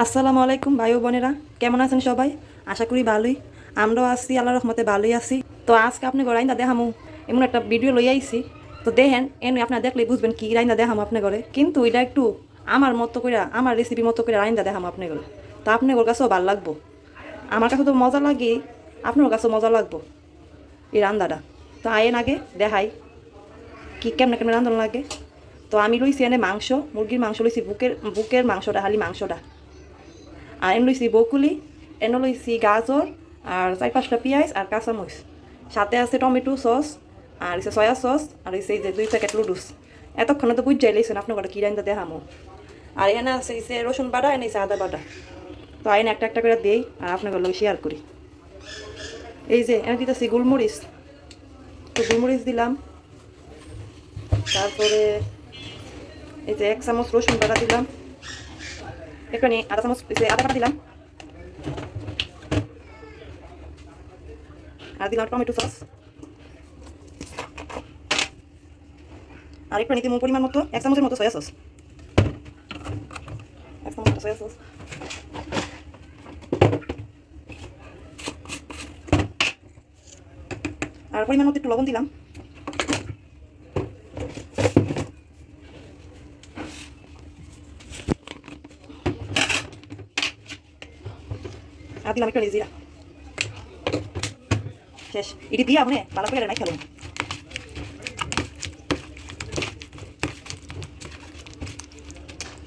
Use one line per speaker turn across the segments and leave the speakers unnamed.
আসসালামু আলাইকুম ভাই ও বোনেরা, কেমন আছেন সবাই? আশা করি ভালোই। আমরাও আছি, আল্লাহর রহমতে ভালোই আছি। তো আজকে আপনি রাইন্দা দেখামু এমন একটা ভিডিও লই আইছি। তো দেখেন এনে আপনার দেখলে বুঝবেন কি রাইন্দা দেখামু আপনি ঘরে, কিন্তু এটা একটু আমার মতো করে, আমার রেসিপি মতো করে রাইন্দা দেখামু আপনি ঘরে। তো আপনার কাছেও ভালো লাগবো, আমার কাছে তো মজা লাগে, আপনার কাছেও মজা লাগবো এই রান্দাটা। তো আয়েন আগে দেখাই কি কেমনে কেমনে রান্ধন লাগে। তো আমি লইছি এনে মাংস, মুরগির মাংস লইছি, বুকের বুকের মাংসটা, হালি মাংসটা। আর এনে লইছি বকুলি, এনে লইছি গাজর, আর 4-5টা পেঁয়াজ আর কাঁচামরিচ। সাথে আছে টমেটো সস, আর হচ্ছে সয়া সস, আর হচ্ছে এই যে 2 প্যাকেট লুডুস। এতক্ষণে তো বুঝাই লাইছেন আপনার ঘরে কি রান্না দেখামো। আর এখানে আছে হচ্ছে রসুন বাটা, এনে হচ্ছে আদা বাটা। তো আইন একটা একটা করে দিই আর আপনার ঘর লোক শেয়ার করি। এই যে এনে দিতেছি গোলমরিচ, তো গোলমরিচ দিলাম। তারপরে এই যে 1 চামচ রসুন বাটা দিলাম, এখানে আধা চামচ আদা বাটা দিলাম, আর দিলাম টমেটো সস। আর একটু নিতে পরিমাণ মতো 1 চামচের মতো সয়া সস, 1 চামচ সয়া সস। আর পরিমাণ মতো একটু লবণ দিলাম। আর দিলাম একটু জিরা। শেষ, এটি দিয়ে আপনি ভালো করে রান্না খেলেন।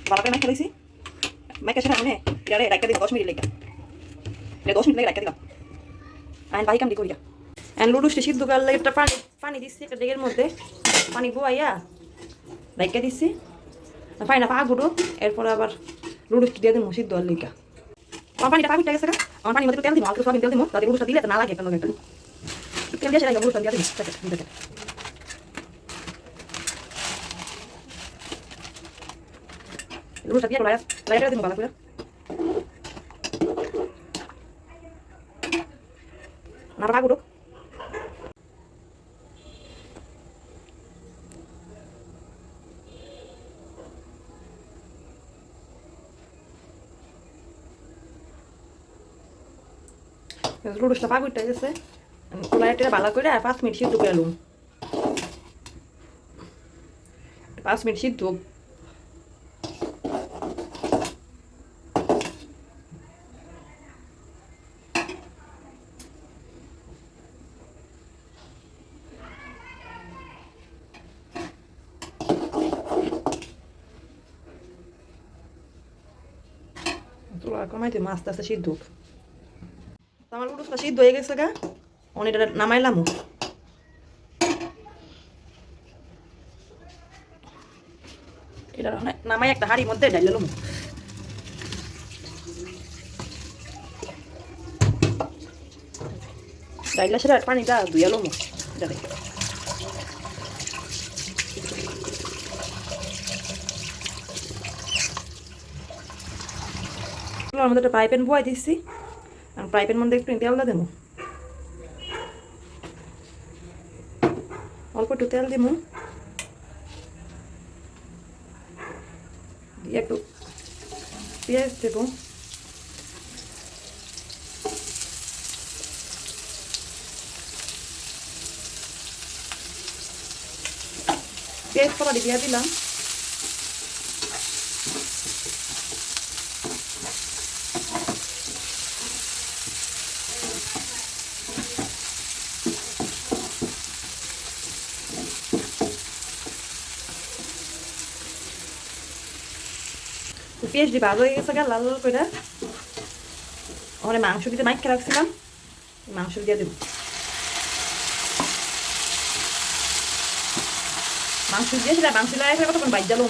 ভালো করে রান্না খেলেছি মাইকা সেটা আপনি এটা রাখতে দিলাম 10 মিনিট লেগে, এটা 10 মিনিট লেগে রাখতে দিলাম। আইন বাকি কাম দি করিয়া এন্ড লুডুসটি সিদ্ধ করলে একটা পানি পানি দিচ্ছি একটা ডেগের মধ্যে, পানি গোয়াইয়া রাইকা দিচ্ছি। পানিটা পা গুঁড়ো, এরপরে আবার লুডুসটি দিয়ে দিন সিদ্ধ আর লেগা। আমার পানিটা পা গুটে গেছে, আমার পানির মধ্যে তেল দিব, হালকা সয়াবিন তেল দিব, তাতে লুডুসটা দিলে না লাগে একটা লগে একটা তেল দিয়ে সেটা লুডুসটা দিয়ে দিন। লুডুসটা দিয়ে লাইটা দিব ভালো করে। না পা গুঁড়ো লুডুসটা পা গুটে গেছে, লাইটা ভালো করে আর 5 মিনিট সিদ্ধ করে লুম। 5 মিনিট সিদ্ধ কমাইতে মাছটা আছে সিদ্ধ। আমার লুডুসটা সিদ্ধ হয়ে গেছে গা, অনেকটা নামাইলাম। এটা নামাই একটা হাঁড়ির মধ্যে ডাইলাম। ডাইলা সেটা পানিটা ধুইয়ালাম এটাকে। আমাদের একটা ফ্রাই প্যান বয়াই দিচ্ছি, আর ফ্রাই প্যান মধ্যে একটু তেলটা দেবো, অল্প একটু তেল দিব, দিয়ে একটু পেঁয়াজ দেবো। পেঁয়াজ কলা দিয়ে দিলাম। পেঁয়াজটি ভালো হয়ে গেছে গা লাল লাল করে। ওখানে মাংস দিতে মাইকে রাখছিলাম, মাংস দিয়ে দেবো। মাংস দিয়ে সেটা মাংস লাগে কতক্ষণ বাইর জ্বালো।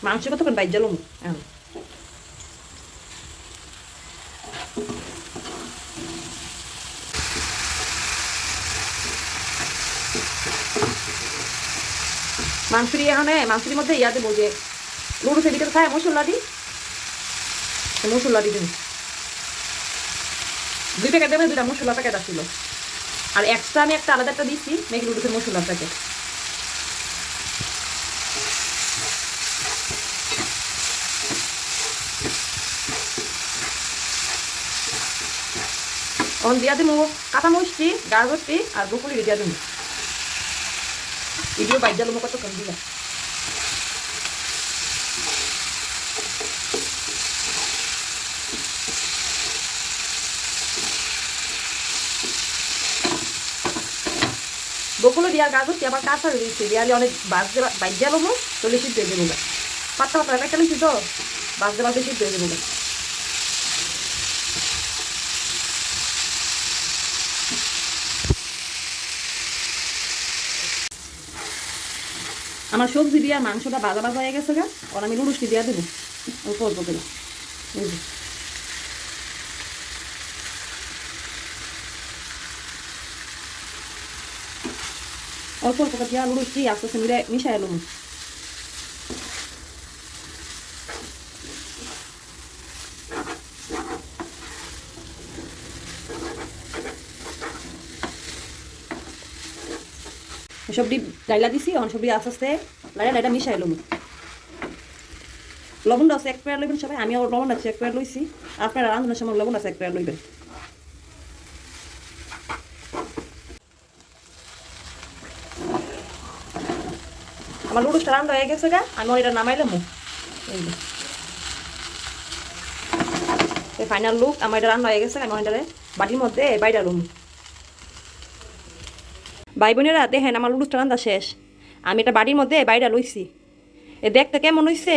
মাংস কতক্ষণ বাইর জ্বালো এখন। মাংসের মধ্যে ইয়া দেবো, যে লুডুসের ভিতরে খায় মশলা দিই, মশলা দিই দিন। 2 প্যাকেট দেবে, 2টা মশলা প্যাকেট আসছিল। আর এক্সট্রা আমি একটা আলাদা একটা দিচ্ছি ম্যাগি নুডলসের মশলার প্যাকেট। এখন দিয়া দিব কাঁচামরিচটি, গাজরটি আর ব্রোকলি দিয়া দিব। ভিডিও বাইর জালো কতক্ষণ দিলা। বকুলো দিয়া গাজরটি আবার কাঁচা হয়ে দিচ্ছি, দিয়ালে অনেক বাইর জালো চলে সিদ্ধ হয়ে দেবো। পাতলা পাতলা একটা লিখছি তো বাজতে বাজতে সিদ্ধ হয়ে দেবো। আমার সবজি দিয়ে মাংসটা ভাজা ভাজা হয়ে গেছে গা, আর আমি নুডলসটি দিয়ে দেবো অল্প অল্প করে। অল্প অল্প করে দিয়া নুডলসটি আস্তে আস্তে মিশাই এলো। সবটি ডাইলা দিছি, অন সবটি আস্তে আস্তে লাইটা মিশাই এলো। লবণটা আছে 1 পেয়ার লইবেন সবাই, আমি লবণ আছে 1 পেয়ার লইছি, আপনারা রান্নার সময় লবণ আছে 1 পেয়ার লইবেন। আমার নুডলসটা রান্না হয়ে গেছে গা, আমি এটা নামাইলাম। এই ফাইনাল লুক আমার এটা রান্না হয়ে গেছে, আমি এটা বাটির মধ্যে বাইরে লুম। ভাই বোনেরা দেখেন আমার নুডলসটা রান্না শেষ, আমি এটা বাটির মধ্যে বাইরে লইছি। এ দেখতে কেমন হয়েছে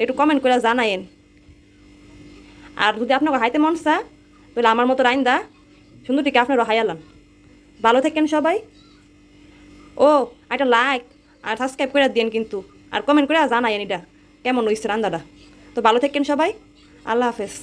একটু কমেন্ট করে জানায়েন। আর যদি আপনাকে হাইতে মন চা তাহলে আমার মতো রাইন্দা সুন্দরটিকে আপনারও হাইয়ালাম। ভালো থাকেন সবাই। ও একটা লাইক আর সাবস্ক্রাইব করে দিন কিন্তু, আর কমেন্ট করে জানায়েন এটা কেমন হয়েছে রান্নাটা। তো ভালো থাকেন সবাই, আল্লাহ হাফেজ।